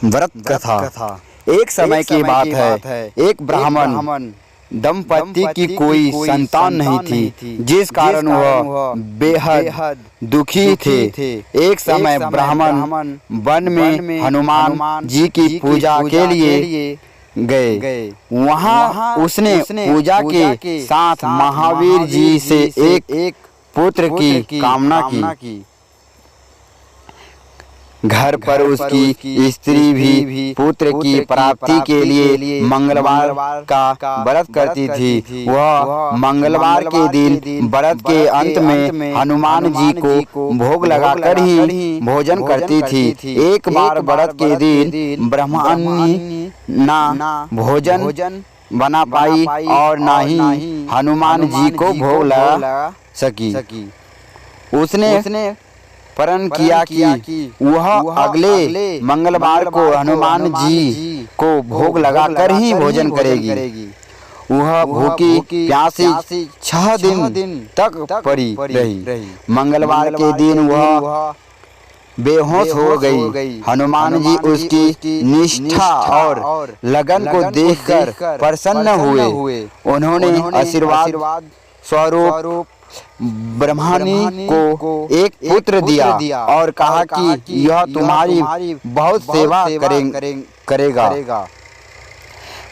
व्रत कथा। एक समय की बात है, एक ब्राह्मण दंपति की कोई संतान नहीं थी, जिस कारण वह बेहद दुखी थे। एक समय ब्राह्मण वन में हनुमान जी की पूजा के लिए गए। वहाँ उसने पूजा के साथ महावीर जी से एक पुत्र की कामना की। घर पर उसकी स्त्री भी पुत्र की प्राप्ति के लिए मंगलवार का व्रत करती थी। वह मंगलवार के दिन व्रत के अंत में हनुमान जी को भोग लगाकर ही भोजन करती थी। एक बार व्रत के दिन ब्राह्मणी ना भोजन बना पाई और ना ही हनुमान जी को भोग लगा सकी। उसने प्रण किया कि वह अगले मंगलवार को हनुमान जी को भोग लगाकर ही भोजन करेगी। वह भूखी प्यासी 6 दिन तक पड़ी रही। मंगलवार के दिन वह बेहोश हो गई। हनुमान जी उसकी निष्ठा और लगन को देखकर प्रसन्न हुए। उन्होंने आशीर्वाद स्वरूप ब्राह्मणी को एक पुत्र दिया और कहा कि यह तुम्हारी बहुत सेवा करेगा।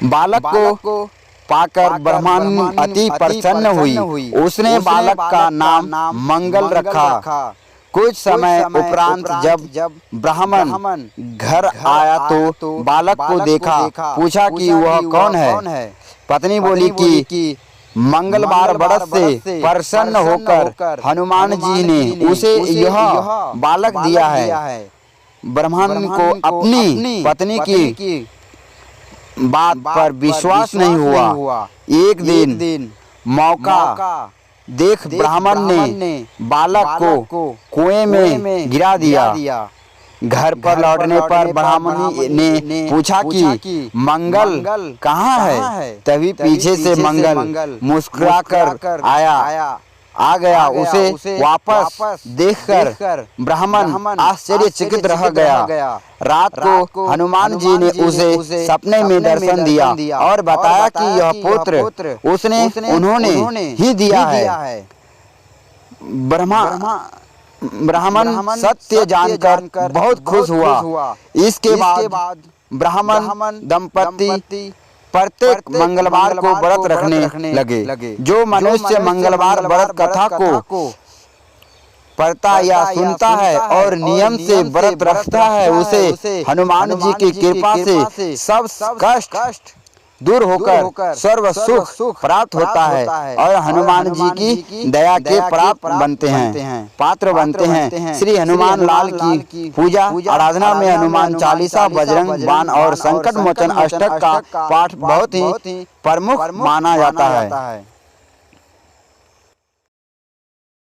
बालक को पाकर ब्राह्मणी अति प्रसन्न हुई। उसने बालक का नाम मंगल रखा। कुछ समय उपरांत जब ब्राह्मण घर आया तो बालक को देखा। पूछा कि वह कौन है। पत्नी बोली कि मंगलवार व्रत से प्रसन्न होकर हनुमान जी ने उसे यह बालक दिया है। ब्राह्मण को अपनी पत्नी की बात पर विश्वास नहीं हुआ। एक दिन मौका देख ब्राह्मण ने बालक को कुएं में गिरा दिया। घर पर लौटने पर ब्राह्मणी ने पूछा कि मंगल कहाँ है। तभी पीछे से मंगल मुस्कुराकर आ गया। उसे वापस देखकर ब्राह्मण आश्चर्यचकित रह गया। रात को हनुमान जी ने उसे सपने में दर्शन दिया और बताया कि यह पुत्र उन्होंने ही दिया है। ब्राह्मण सत्य जानकर बहुत खुश हुआ। इसके बाद ब्राह्मण दंपति प्रत्येक मंगलवार को व्रत रखने लगे। जो मनुष्य मंगलवार व्रत कथा को पढ़ता या सुनता है और नियम से व्रत रखता है, उसे हनुमान जी की कृपा से सब कष्ट दूर होकर सर्व सुख प्राप्त होता है और हनुमान जी की दया के प्राप्त पात्र बनते हैं। श्री हनुमान लाल की पूजा आराधना में हनुमान चालीसा, बजरंग बाण और संकट मोचन अष्टक का पाठ बहुत ही प्रमुख माना जाता है।